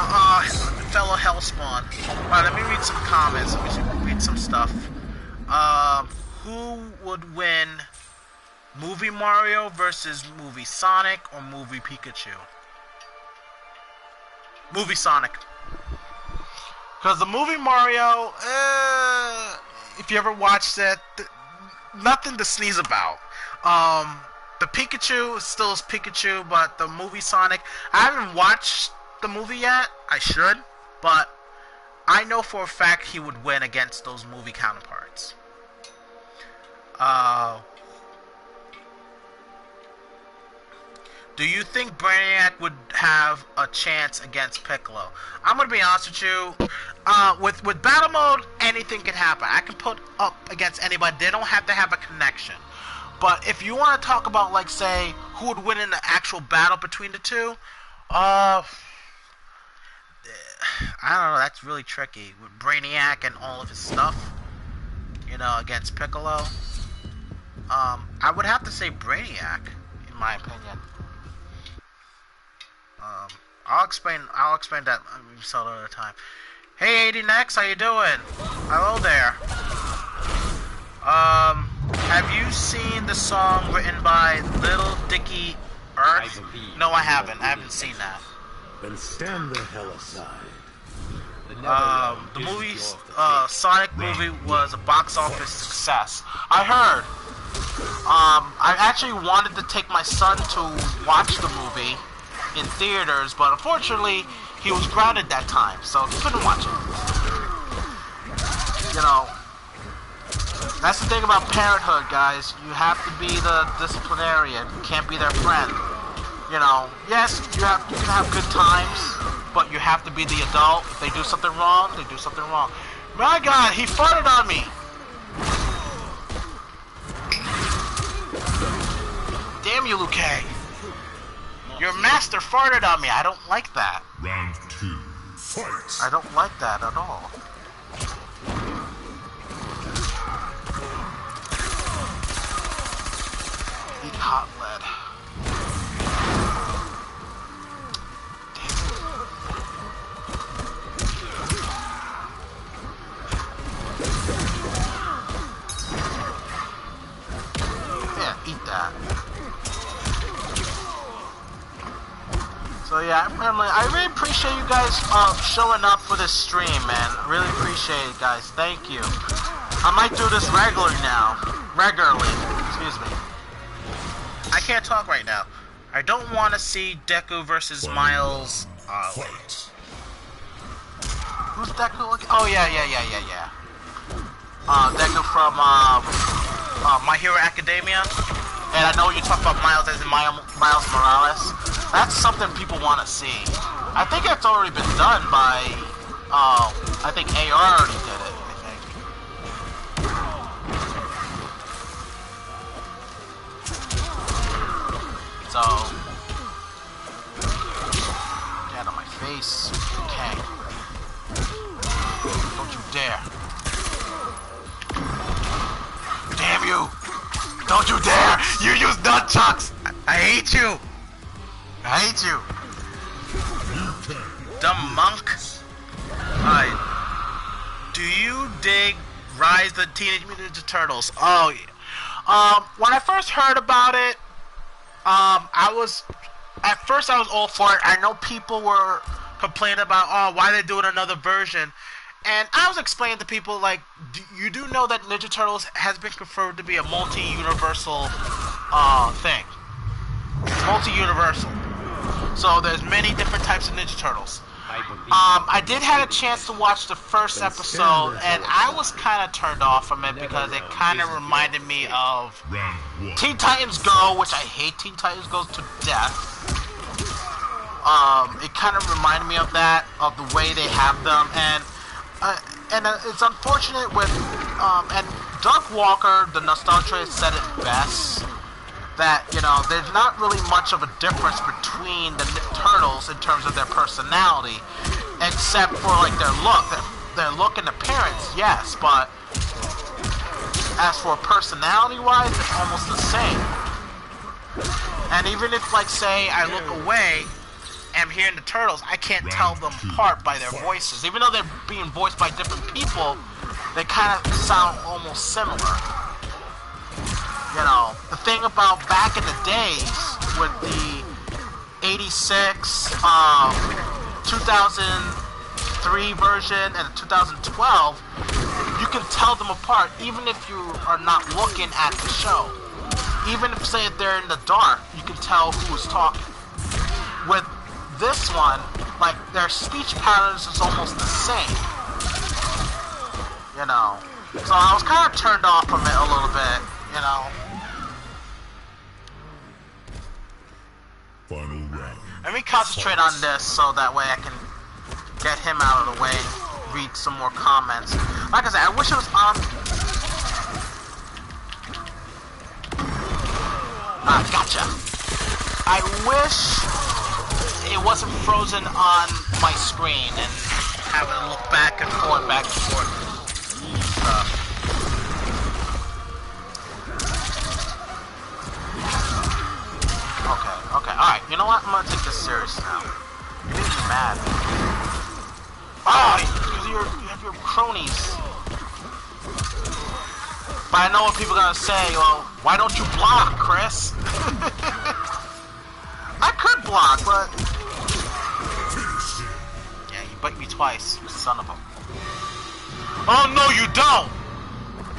fellow Hellspawn. Alright, let me read some comments. Let me read some stuff. Who would win? Movie Mario versus Movie Sonic or Movie Pikachu? Movie Sonic. Because the Movie Mario, if you ever watched it, nothing to sneeze about. The Pikachu still is Pikachu, but the movie Sonic, I haven't watched the movie yet. I should, but I know for a fact he would win against those movie counterparts. Do you think Brainiac would have a chance against Piccolo? I'm gonna be honest with you. With battle mode, anything can happen. I can put up against anybody. They don't have to have a connection. But if you want to talk about, like, say, who would win in the actual battle between the two, I don't know. That's really tricky with Brainiac and all of his stuff. You know, against Piccolo. I would have to say Brainiac, in my opinion. I'll explain that some other time. Hey, 80 Next, how you doing? Hello there. Have you seen the song written by Little Dicky Earth? No, I haven't. I haven't seen that. Then stand the hell aside. The movie, Sonic movie was a box office success. I heard. I actually wanted to take my son to watch the movie in theaters, but unfortunately, he was grounded that time, so he couldn't watch it. You know, that's the thing about parenthood, guys. You have to be the disciplinarian. You can't be their friend. You know, yes, you can have good times, but you have to be the adult. If they do something wrong, they do something wrong. My God, he farted on me. Damn you, Luke. Your master farted on me. I don't like that. Round 2. Fight! I don't like that at all. Eat hot lead. Yeah, eat that. So yeah, I really appreciate you guys showing up for this stream, man. I really appreciate it, guys. Thank you. I might do this regularly now. Excuse me. I can't talk right now. I don't want to see Deku versus Miles. Who's Deku? Oh yeah. Deku from My Hero Academia. And I know you talk about Miles as in Miles Morales. That's something people want to see. I think it's already been done by, I think AR already did it, I think. So, get out of my face. Okay. Don't you dare. Damn you! Don't you dare! You use nunchucks! I hate you! I hate you! Dumb monk! Alright. Do you dig Rise of the Teenage Mutant Ninja Turtles? Oh, yeah. When I first heard about it, at first I was all for it. I know people were complaining about, oh, why are they doing another version? And I was explaining to people, like, you do know that Ninja Turtles has been confirmed to be a multi-universal thing. It's multi-universal. So there's many different types of Ninja Turtles. I did have a chance to watch the first episode, and I was kind of turned off from it because it kind of reminded me of Teen Titans Go, which I hate Teen Titans Go to death. It kind of reminded me of that, of the way they have them, and it's unfortunate with, and Doug Walker, the Nostalgia, said it best, that, you know, there's not really much of a difference between the Turtles in terms of their personality, except for, like, their look and appearance, yes, but as for personality-wise, it's almost the same. And even if, like, say, I look away, am hearing the Turtles, I can't tell them apart by their voices. Even though they're being voiced by different people, they kind of sound almost similar. You know, the thing about back in the days with the 86, 2003 version and the 2012, you can tell them apart even if you are not looking at the show. Even if, say, they're in the dark, you can tell who's talking. With this one, like, their speech patterns is almost the same. You know. So I was kind of turned off from it a little bit, you know. Final round. Let me concentrate on this so that way I can get him out of the way and read some more comments. Like I said, I wish it was on... Gotcha. I wish it wasn't frozen on my screen and having to look back and forth, back and forth. Okay, alright. You know what? I'm gonna take this serious now. You're making me mad. Oh, because you have your cronies. But I know what people are gonna say. Well, why don't you block, Chris? I could block, but yeah, you bite me twice, you son of a. Oh no, you don't.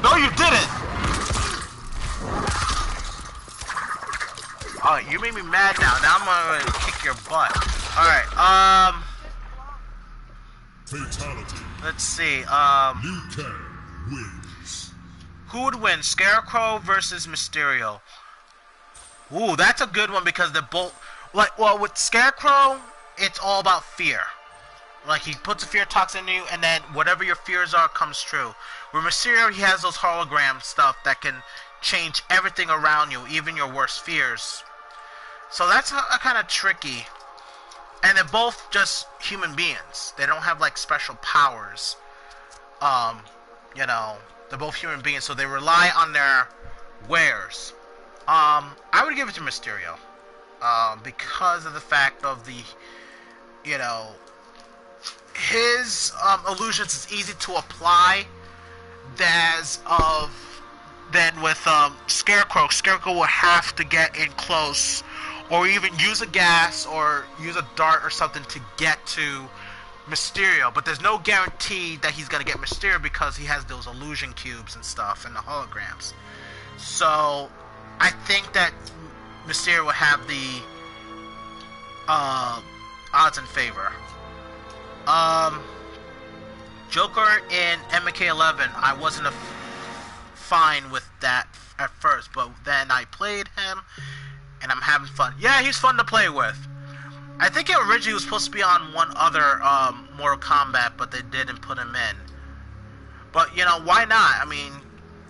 No, you didn't. All right, you made me mad now. Now I'm gonna kick your butt. All right, Fatality. let's see. Liu Kang wins. Who would win, Scarecrow versus Mysterio? Ooh, that's a good one because they're both like. Well, with Scarecrow, it's all about fear. Like he puts a fear toxin in you, and then whatever your fears are comes true. With Mysterio, he has those hologram stuff that can change everything around you, even your worst fears. So that's kind of tricky. And they're both just human beings. They don't have like special powers. You know, they're both human beings, so they rely on their wares. I would give it to Mysterio. Because of the fact of the, you know, his illusions is easy to apply than with Scarecrow. Scarecrow will have to get in close, or even use a gas or use a dart or something to get to Mysterio. But there's no guarantee that he's gonna get Mysterio because he has those illusion cubes and stuff and the holograms. So I think that Mysterio will have the odds in favor. Joker in MK11, I wasn't fine with that at first, but then I played him and I'm having fun. Yeah, he's fun to play with. I think it originally was supposed to be on one other Mortal Kombat, but they didn't put him in. But you know, why not? I mean,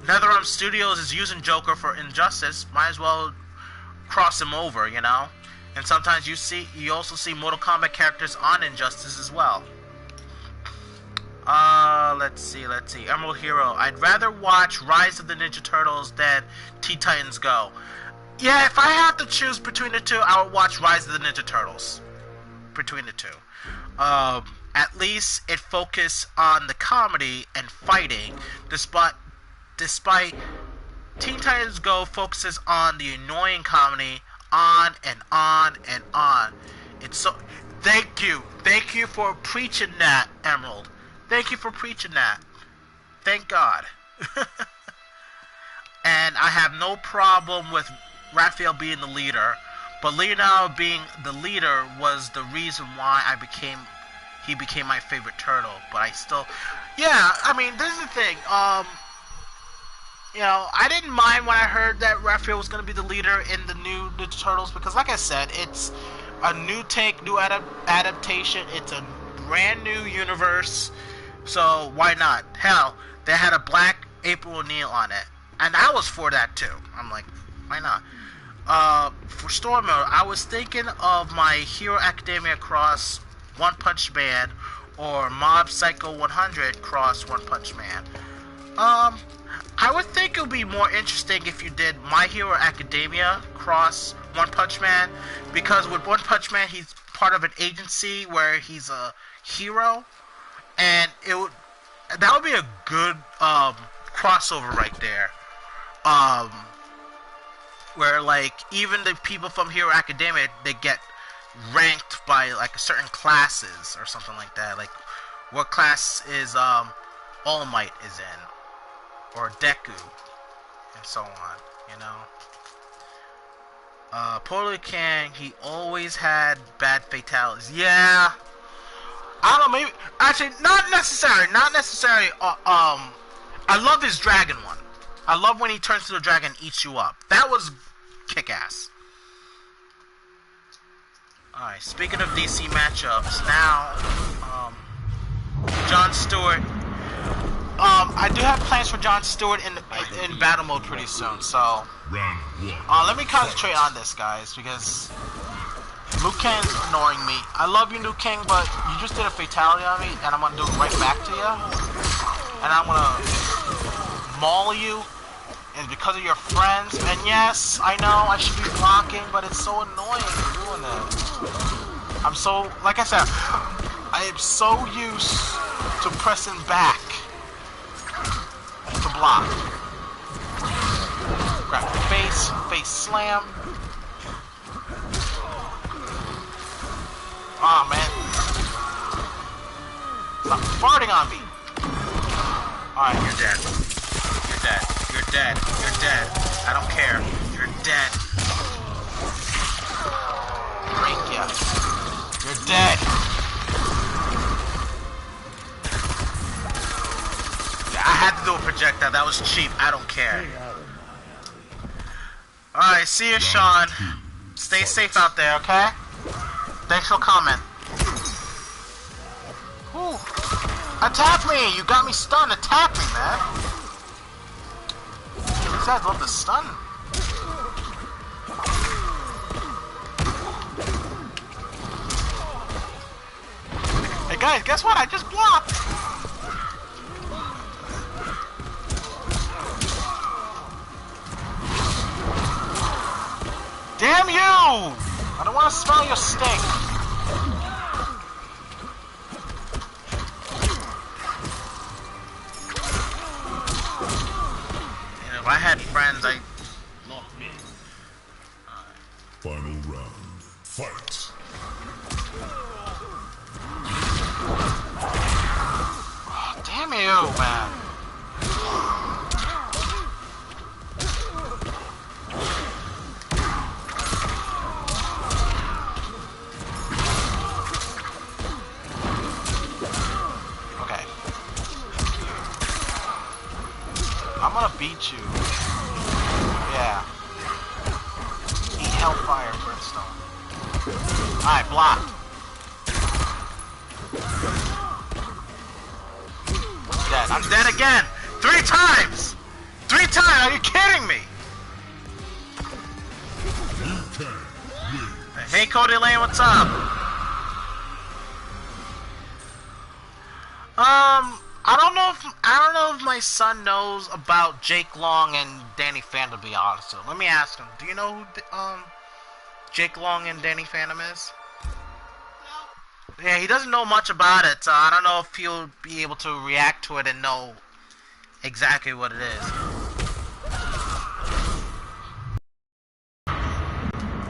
NetherRealm Studios is using Joker for Injustice. Might as well cross him over, you know. And sometimes you also see Mortal Kombat characters on Injustice as well. Let's see. Emerald Hero. I'd rather watch Rise of the Ninja Turtles than Teen Titans Go. Yeah, if I have to choose between the two, I would watch Rise of the Ninja Turtles. Between the two. At least it focuses on the comedy and fighting, despite Teen Titans Go focuses on the annoying comedy on and on and on. It's so. Thank you for preaching that, Emerald. Thank you for preaching that. Thank God. And I have no problem with Raphael being the leader, but Leonardo being the leader was the reason why he became my favorite turtle. But I still, yeah. I mean, this is the thing. You know, I didn't mind when I heard that Raphael was going to be the leader in the new Ninja Turtles because, like I said, it's a new take, new adaptation. It's a brand new universe, so why not? Hell, they had a black April O'Neil on it, and I was for that too. I'm like, why not? For story mode, I was thinking of My Hero Academia cross One Punch Man or Mob Psycho 100 cross One Punch Man. I would think it would be more interesting if you did My Hero Academia cross One Punch Man, because with One Punch Man he's part of an agency where he's a hero, and that would be a good crossover right there. Where like even the people from Hero Academia, they get ranked by like certain classes or something like that. Like what class is All Might is in, or Deku, and so on, you know. Portally Kang, he always had bad fatalities. Yeah, I don't know, maybe, actually, not necessarily, I love his dragon one. I love when he turns to the dragon and eats you up. That was kick-ass. Alright, speaking of DC matchups, now, Jon Stewart. I do have plans for Jon Stewart in battle mode pretty soon, so Round 1. let me concentrate on this, guys, because Liu Kang's ignoring me. I love you, Liu Kang, but you just did a fatality on me, and I'm gonna do it right back to you, and I'm gonna maul you, and because of your friends. And yes, I know I should be blocking, but it's so annoying doing it. I'm so, like I said, I am so used to pressing back to block. Grab the face slam. Oh man. Stop farting on me. Alright, you're dead. You're dead. You're dead. You're dead. I don't care. You're dead. Break ya. You're dead. I had to do a projectile. That was cheap. I don't care. Alright, see you, Sean. Stay safe out there, okay? Thanks for coming. Ooh. Attack me! You got me stunned. Attack me, man. These guys love to stun. Hey guys, guess what? I just blocked. Damn you! I don't want to smell your stink. And if I had friends, I... Final round. Fight. Oh, damn you, man. I'm gonna beat you. Yeah. Eat hellfire, brimstone. Alright, blocked. Dead. I'm dead again! 3 times! 3 times! Are you kidding me? You can win. Hey Cody Lane, what's up? I don't know if my son knows about Jake Long and Danny Phantom, to be honest with him. Let me ask him. Do you know who Jake Long and Danny Phantom is? No. Yeah, he doesn't know much about it, so I don't know if he'll be able to react to it and know exactly what it is.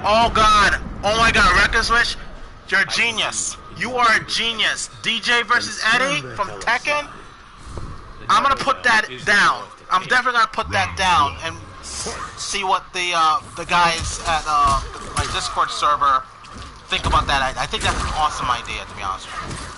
Oh god! Oh my god, Record Switch? You're a genius. You are a genius. DJ versus Eddie from Tekken? I'm gonna put that down. I'm definitely gonna put that down and see what the guys at my Discord server think about that. I think that's an awesome idea, to be honest with you.